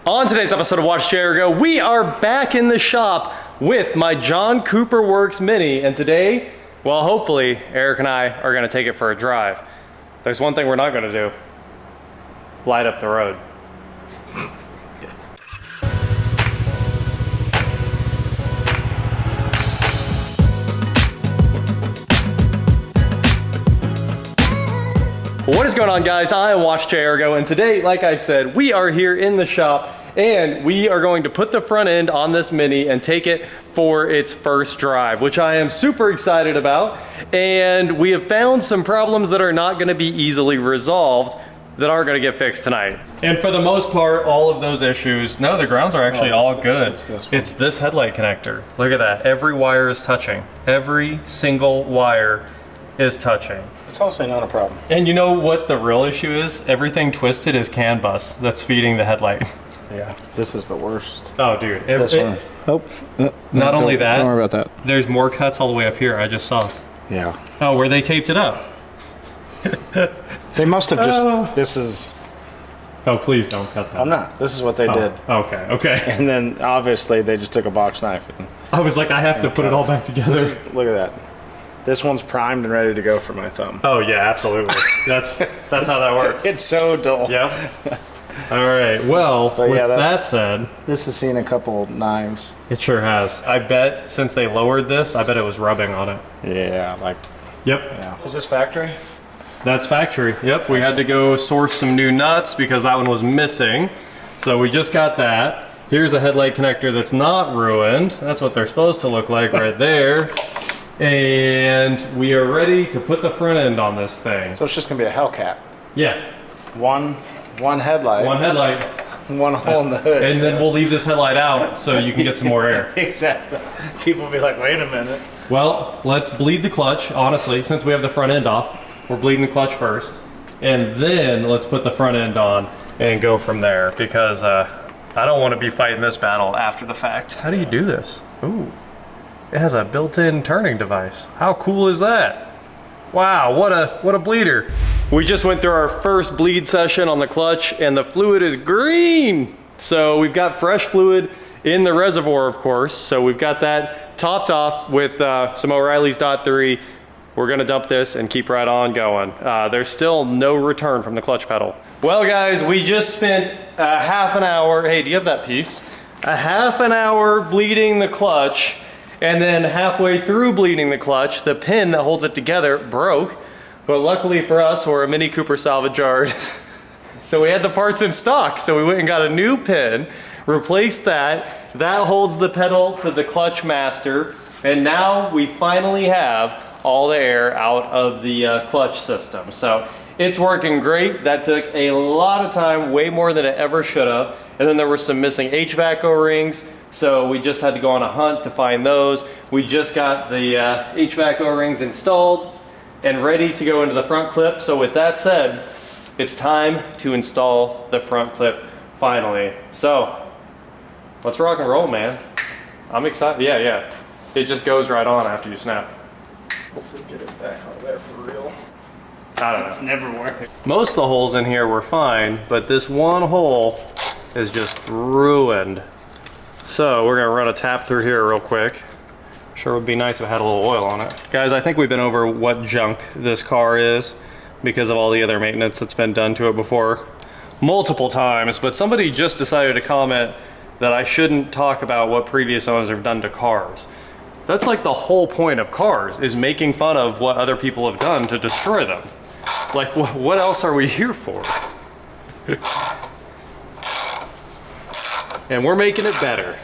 On today's episode of Watch JCW Aero, we are back in the shop with my John Cooper Works Mini, and today, well, hopefully, Eric and I are going to take it for a drive. There's one thing we're not going to do. Light up the road. What is going on, guys? I am Watch JCW Aero, and today, like I said, we are here in the shop and we are going to put the front end on this Mini and take it for its first drive, which I am super excited about. And we have found some problems that are not going to be easily resolved that aren't going to get fixed tonight. And for the most part, all of those issues, no, the grounds are actually all good. It's this headlight connector. Look at that. Every wire is touching. Every single wire is touching. It's also not a problem. And you know what the real issue is? Everything twisted is CAN bus that's feeding the headlight. Yeah, this is the worst. Oh, dude. This one. Not only that, don't worry about that. There's more cuts all the way up here, I just saw. Yeah. Oh, where they taped it up. They must have just, this is... Oh, please don't cut that. I'm not. This is what they did. Okay, okay. And then, obviously, they just took a box knife. And I was like, I have to put it all back together. Look at that. This one's primed and ready to go for my thumb. Oh, yeah, absolutely. That's how that works. It's so dull. Yep. All right, well, with that said, this has seen a couple knives. It sure has. I bet since they lowered this, I bet it was rubbing on it. Yeah, like. Yep. Yeah. Is this factory? That's factory. Yep, we had to go source some new nuts because that one was missing. So we just got that. Here's a headlight connector that's not ruined. That's what they're supposed to look like right there. And we are ready to put the front end on this thing. So it's just gonna be a Hellcat. Yeah. One headlight. One headlight. One hole in the hood. And then we'll leave this headlight out so you can get some more air. Exactly. People will be like, wait a minute. Well, let's bleed the clutch, honestly, since we have the front end off. We're bleeding the clutch first. And then let's put the front end on and go from there because I don't want to be fighting this battle after the fact. How do you do this? Ooh. It has a built-in turning device. How cool is that? Wow, what a bleeder. We just went through our first bleed session on the clutch and the fluid is green. So we've got fresh fluid in the reservoir, of course. So we've got that topped off with some O'Reilly's .3. We're gonna dump this and keep right on going. There's still no return from the clutch pedal. Well, guys, we just spent a half an hour. Hey, do you have that piece? A half an hour bleeding the clutch. And then halfway through bleeding the clutch, the pin that holds it together broke. But luckily for us, we're a Mini Cooper salvage yard. So we had the parts in stock. So we went and got a new pin, replaced that. That holds the pedal to the clutch master. And now we finally have all the air out of the clutch system. So it's working great. That took a lot of time, way more than it ever should have. And then there were some missing HVAC O-rings. So we just had to go on a hunt to find those. We just got the HVAC O-rings installed and ready to go into the front clip. So with that said, it's time to install the front clip finally. So let's rock and roll, man. I'm excited. Yeah. It just goes right on after you snap. Hopefully get it back on there for real. I don't know. It's never worked. Most of the holes in here were fine, but this one hole is just ruined. So we're gonna run a tap through here real quick. Sure would be nice if it had a little oil on it. Guys, I think we've been over what junk this car is because of all the other maintenance that's been done to it before multiple times, but somebody just decided to comment that I shouldn't talk about what previous owners have done to cars. That's like the whole point of cars, is making fun of what other people have done to destroy them. Like, what else are we here for? And we're making it better.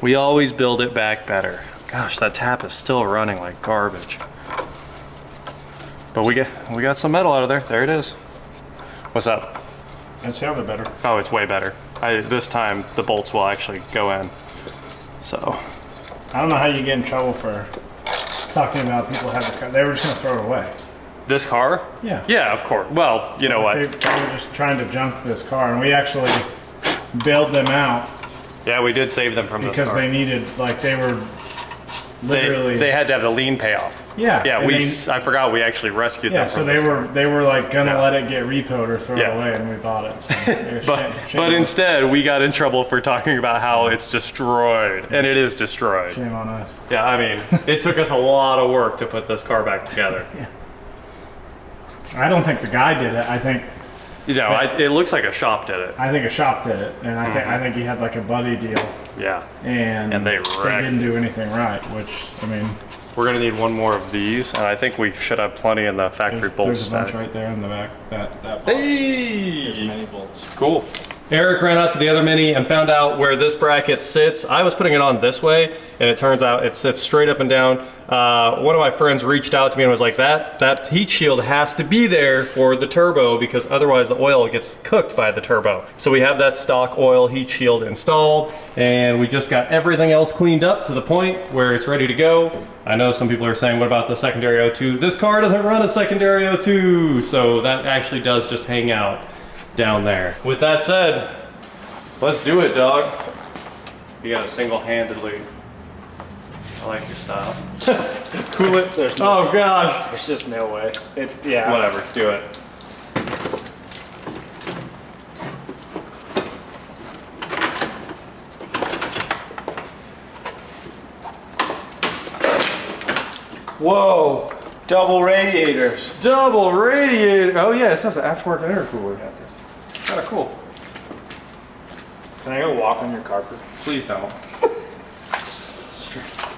We always build it back better. Gosh, that tap is still running like garbage. But we got some metal out of there. There it is. What's up? It sounded better. Oh, it's way better. This time the bolts will actually go in. So. I don't know how you get in trouble for talking about people had the car. They were just gonna throw it away. This car? Yeah. Yeah, of course. Well, you know what? They were just trying to junk this car, and we actually bailed them out. Yeah, we did save them from this car. Because they needed, like, they were literally. They had to have the lien payoff. Yeah. Yeah, I forgot we actually rescued them. Yeah, so they were like gonna Yeah. let it get repoed or thrown away, and we bought it. So but instead, we got in trouble for talking about how it's destroyed, and it is destroyed. Shame on us. Yeah, I mean, it took us a lot of work to put this car back together. Yeah. I don't think the guy did it. I think. It looks like a shop did it. I think a shop did it, and I think he had like a buddy deal. Yeah. And they didn't do anything right, which I mean. We're gonna need one more of these, and I think we should have plenty in the factory bolt There's a stack. bunch right there in the back. That box. Hey! There's many bolts. Cool. Eric ran out to the other Mini and found out where this bracket sits. I was putting it on this way, and it turns out it sits straight up and down. One of my friends reached out to me and was like, that heat shield has to be there for the turbo because otherwise the oil gets cooked by the turbo. So we have that stock oil heat shield installed, and we just got everything else cleaned up to the point where it's ready to go. I know some people are saying, what about the secondary O2? This car doesn't run a secondary O2, so that actually does just hang out down there. With that said, let's do it, dog. You got a single-handedly. I like your style. Cool it. Oh gosh. There's just no way. It's yeah. Whatever. Do it. Whoa! Double radiators. Double radiator. Oh yeah, it says an aftermarket intercooler. Yeah, it is. Kind of cool. Can I go walk on your carpet? Please don't.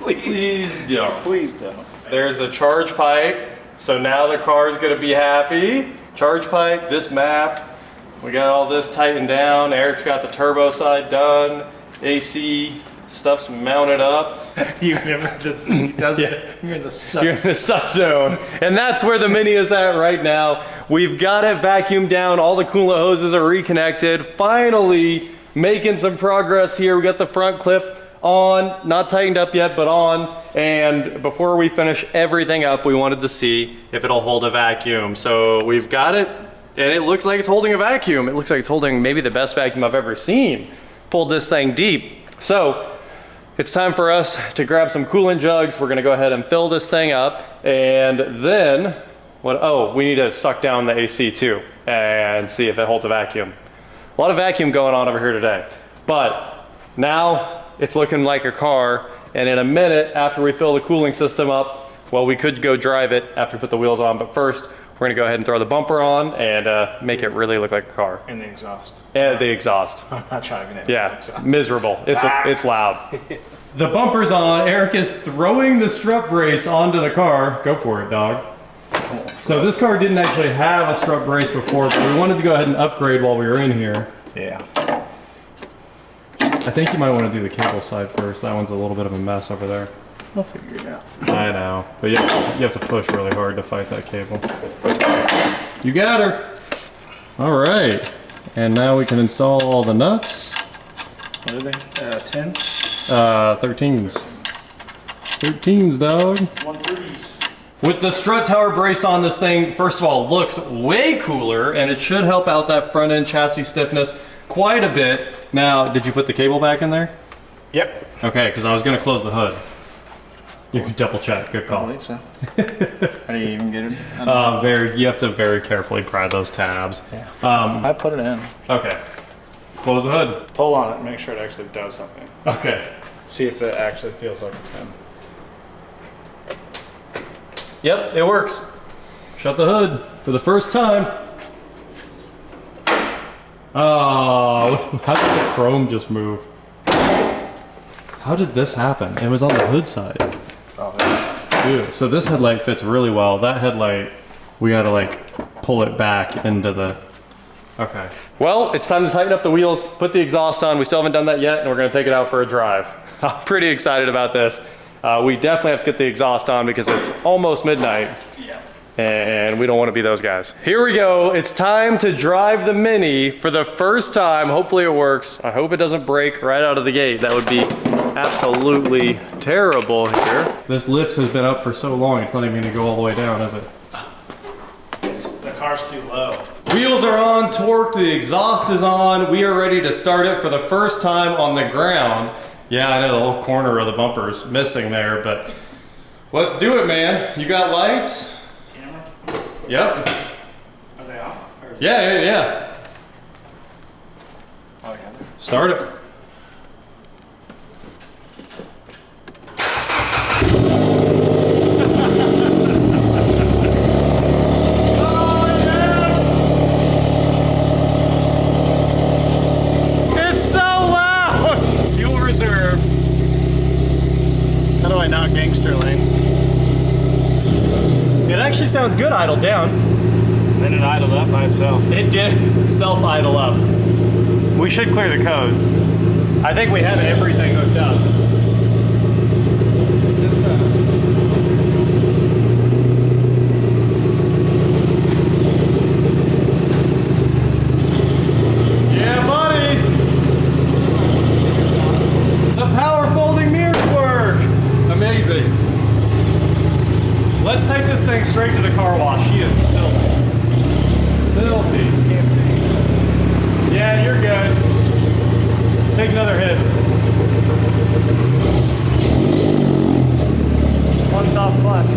Please don't. Please don't. There's the charge pipe. So now the car's gonna be happy. Charge pipe, this map. We got all this tightened down. Eric's got the turbo side done. AC stuff's mounted up. You never just he does Yeah. it. You're in the suck. You're in the suck zone. And that's where the Mini is at right now. We've got it vacuumed down. All the coolant hoses are reconnected. Finally making some progress here. We got the front clip on, not tightened up yet, but on. And before we finish everything up, we wanted to see if it'll hold a vacuum. So we've got it, and it looks like it's holding a vacuum. It looks like it's holding maybe the best vacuum I've ever seen. Pulled this thing deep. So it's time for us to grab some coolant jugs. We're gonna go ahead and fill this thing up, and then, we need to suck down the AC too and see if it holds a vacuum. A lot of vacuum going on over here today, but now it's looking like a car, and in a minute after we fill the cooling system up, well, we could go drive it after we put the wheels on, but first we're gonna go ahead and throw the bumper on and make it really look like a car. And the exhaust. And the exhaust. I'm not driving it. Yeah, miserable. It's loud. The bumper's on. Eric is throwing the strut brace onto the car. Go for it, dog. So this car didn't actually have a strut brace before, but we wanted to go ahead and upgrade while we were in here. Yeah. I think you might want to do the cable side first. That one's a little bit of a mess over there. I'll figure it out. I know, but you have to push really hard to fight that cable. You got her. All right, and now we can install all the nuts. What are they? 10s? 13s. 13s, dog. 130s. With the strut tower brace on, this thing, first of all, looks way cooler, and it should help out that front end chassis stiffness quite a bit. Now, did you put the cable back in there? Yep. Okay, because I was going to close the hood. You can double check. Good I call. believe so. How do you even get it? You have to very carefully pry those tabs. Yeah. I put it in. Okay. Close the hood. Pull on it, make sure it actually does something. Okay. See if it actually feels like it's in. Yep, it works. Shut the hood for the first time. Oh, how did the chrome just move? How did this happen? It was on the hood side. Oh, yeah. Dude, so this headlight fits really well. That headlight, we gotta like pull it back into the... Okay. Well, it's time to tighten up the wheels, put the exhaust on. We still haven't done that yet, and we're gonna take it out for a drive. I'm pretty excited about this. We definitely have to get the exhaust on because it's almost midnight. Yeah. And we don't want to be those guys. Here we go. It's time to drive the Mini for the first time. Hopefully it works. I hope it doesn't break right out of the gate. That would be absolutely terrible here. This lift has been up for so long, it's not even gonna go all the way down, is it? The car's too low. Wheels are on, torqued, the exhaust is on. We are ready to start it for the first time on the ground. Yeah, I know the whole corner of the bumper's missing there, but let's do it, man. You got lights? Camera? Yep. Are they off? Yeah. Oh, yeah. Start it. How do I not gangster lane? It actually sounds good idle down. Then it idled up by itself. It did self-idle up. We should clear the codes. I think we have everything hooked up. Yeah, buddy! The power folding mirrors work! Amazing. Let's take this thing straight to the car wash. She is filthy. Filthy. Can't see. Yeah, you're good. Take another hit. One soft clutch.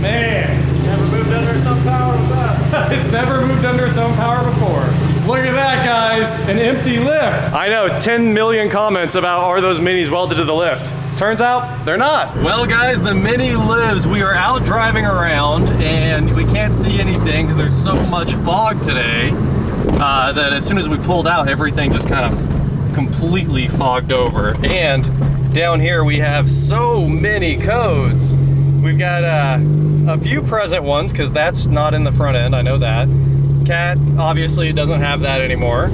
Man, it's never moved under its own power with that. It's never moved under its own power before. Look at that, guys. An empty lift. I know, 10 million comments about are those minis welded to the lift. Turns out they're not. Well, guys, the Mini lives. We are out driving around and we can't see anything because there's so much fog today that as soon as we pulled out, everything just kind of completely fogged over. And down here we have so many codes. We've got a few present ones because that's not in the front end. I know that. Cat obviously doesn't have that anymore.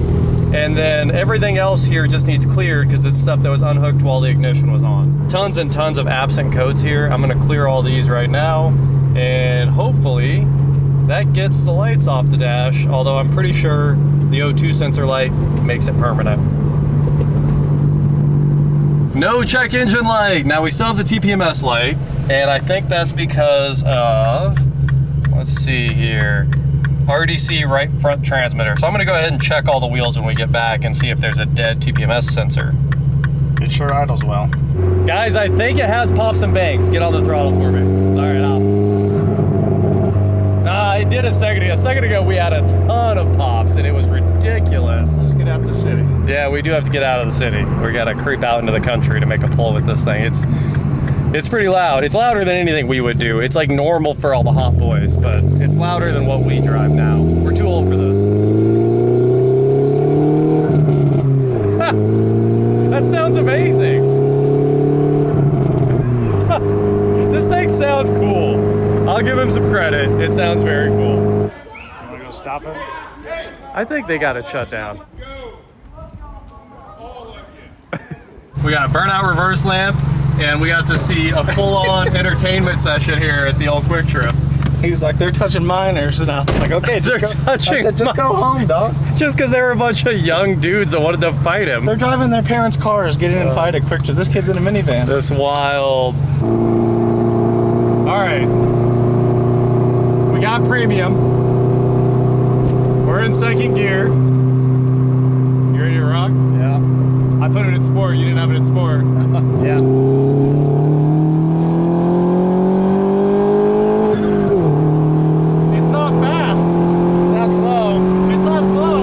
And then everything else here just needs cleared because it's stuff that was unhooked while the ignition was on. Tons and tons of absent codes here. I'm gonna clear all these right now and hopefully that gets the lights off the dash, although I'm pretty sure the O2 sensor light makes it permanent. No check engine light. Now we still have the TPMS light and I think that's because of, let's see here, RDC right front transmitter. So I'm gonna go ahead and check all the wheels when we get back and see if there's a dead TPMS sensor. It sure idles well. Guys, I think it has pops and bangs. Get on the throttle for me. All right, off. It did a second ago. A second ago we had a ton of pops and it was ridiculous. Let's get out the city. Yeah, we do have to get out of the city. We gotta creep out into the country to make a pull with this thing. It's pretty loud. It's louder than anything we would do. It's like normal for all the hot boys, but it's louder than what we drive now. We're too old for this. That sounds amazing. This thing sounds cool. I'll give him some credit. It sounds very cool. You wanna go stop it? I think they got it shut down. We got a burnout reverse lamp. And we got to see a full-on entertainment session here at the old Quick Trip. He was like, they're touching minors. And I was like, okay, just go home, dog. Just because there were a bunch of young dudes that wanted to fight him. They're driving their parents' cars, getting in a fight at Quick Trip. This kid's in a minivan. That's wild. All right. We got premium. We're in second gear. You ready to rock? Yeah. I put it in sport. You didn't have it in sport. Yeah. It's not fast. It's not slow. It's not slow.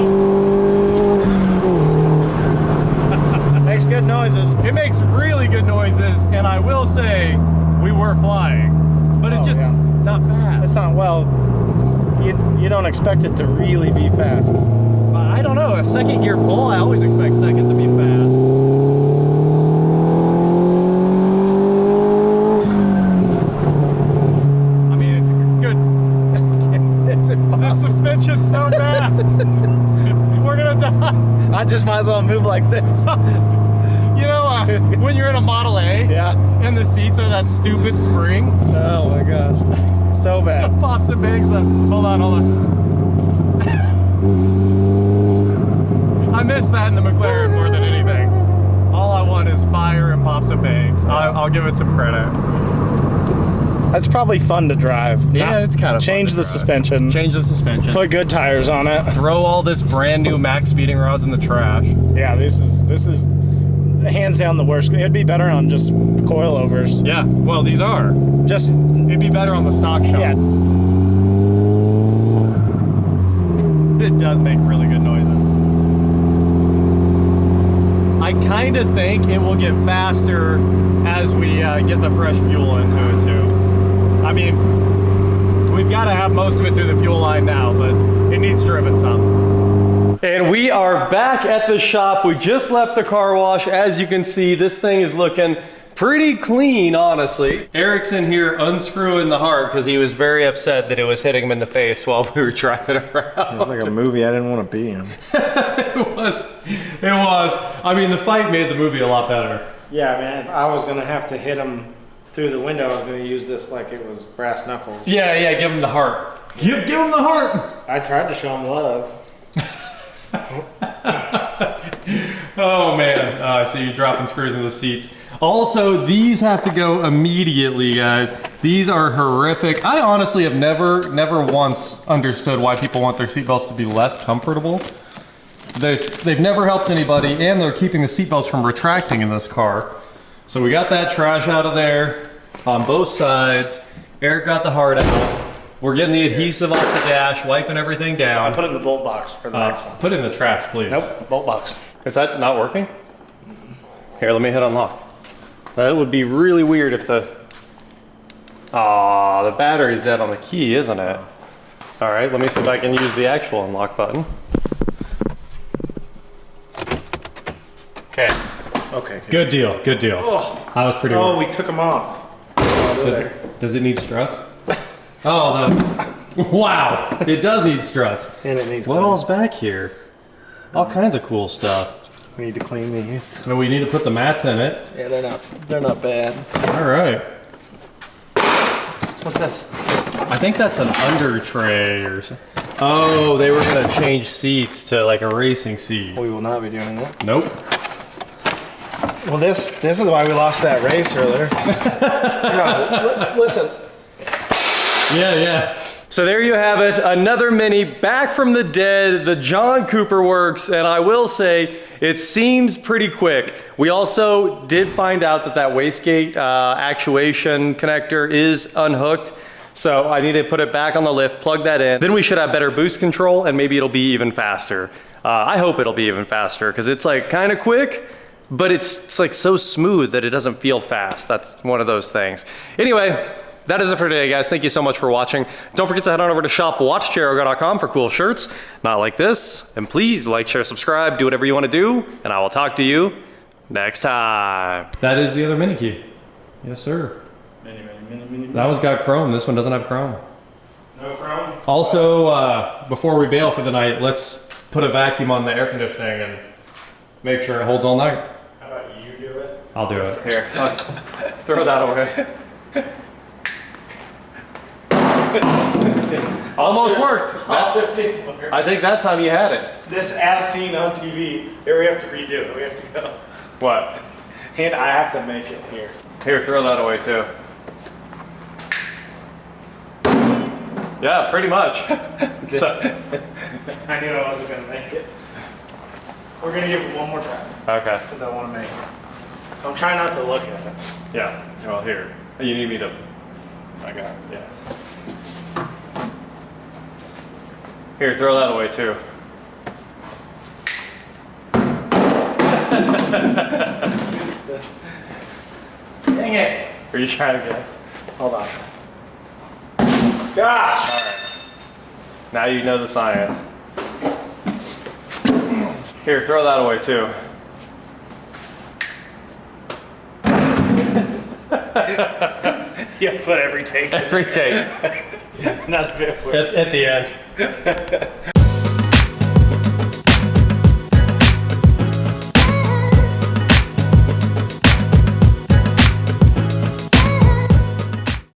Makes good noises. It makes really good noises, and I will say we were flying, but it's just not fast. It's not, well, you don't expect it to really be fast. I don't know, a second gear pull, I always expect second to be fast. I mean, it's good. It's impossible. The suspension's so bad. We're gonna die. I just might as well move like this. You know, when you're in a Model A, Yeah. and the seats are that stupid spring. Oh my gosh. So bad. Pops and bangs. Hold on. I miss that in the McLaren more than anything. All I want is fire and pops and bangs. I'll give it some credit. That's probably fun to drive. Yeah, it's kind of Change the suspension. Change the suspension. Put good tires on it. Throw all this brand new max speeding rods in the trash. Yeah, this is hands down the worst. It'd be better on just coilovers. Yeah, well, these are. Just It'd be better on the stock shop. yeah. It does make really good noises. I kind of think it will get faster as we get the fresh fuel into it too. I mean, we've got to have most of it through the fuel line now, but it needs driven some. And we are back at the shop. We just left the car wash. As you can see, this thing is looking pretty clean, honestly. Eric's in here unscrewing the heart because he was very upset that it was hitting him in the face while we were driving around. It was like a movie I didn't want to be in. It was. I mean, the fight made the movie a lot better. Yeah, man. I was gonna have to hit him through the window. I was gonna use this like it was brass knuckles. Yeah, give him the heart. Give him the heart. I tried to show him love. Oh man, I see you dropping screws in the seats. Also, these have to go immediately, guys. These are horrific. I honestly have never once understood why people want their seatbelts to be less comfortable. They've never helped anybody, and they're keeping the seatbelts from retracting in this car. So we got that trash out of there on both sides. Eric got the heart out. We're getting the adhesive off the dash, wiping everything down. Put it in the bolt box for the next one. Put it in the trash, please. Nope, bolt box. Is that not working? Here, let me hit unlock. That would be really weird if the battery's dead on the key, isn't it? All right, let me see if I can use the actual unlock button. Okay. Okay. Good deal, good deal. Oh, I was pretty we took them off. Does it need struts? Oh, wow, it does need struts. And it needs What all's back here? All kinds of cool stuff. We need to clean these. And we need to put the mats in it. Yeah, they're not bad. All right. What's this? I think that's an under tray or something. Oh, they were gonna change seats to like a racing seat. We will not be doing that. Nope. Well, this is why we lost that race earlier. No, listen. Yeah. So there you have it, another Mini back from the dead, the John Cooper works, and I will say, it seems pretty quick. We also did find out that wastegate actuation connector is unhooked, so I need to put it back on the lift, plug that in. Then we should have better boost control, and maybe it'll be even faster. I hope it'll be even faster, because it's like kind of quick, but it's like so smooth that it doesn't feel fast. That's one of those things. Anyway, that is it for today, guys. Thank you so much for watching. Don't forget to head on over to shopwatchjarogo.com for cool shirts, not like this. And please like, share, subscribe, do whatever you want to do, and I will talk to you next time. That is the other mini key. Yes, sir. Mini. That one's got chrome. This one doesn't have chrome. No chrome? Also, before we bail for the night, let's put a vacuum on the air conditioning and make sure it holds all night. How about you do it? I'll do it. Here, throw that away. Almost worked. I think that time you had it. This as seen on TV. Here we have to redo it. We have to go. What? And I have to make it here. Here, throw that away too. Yeah, pretty much. So, I knew I wasn't going to make it. We're going to give it one more try. okay. Because I want to make it. I'm trying not to look at it. Yeah. Well, here. You need me to. I got it. Yeah. Here, throw that away too. Dang it. Are you trying again? Hold on. Gosh. All right. Now you know the science. Here, throw that away too. Yeah, put every take. Every take. Not a bit. At the end.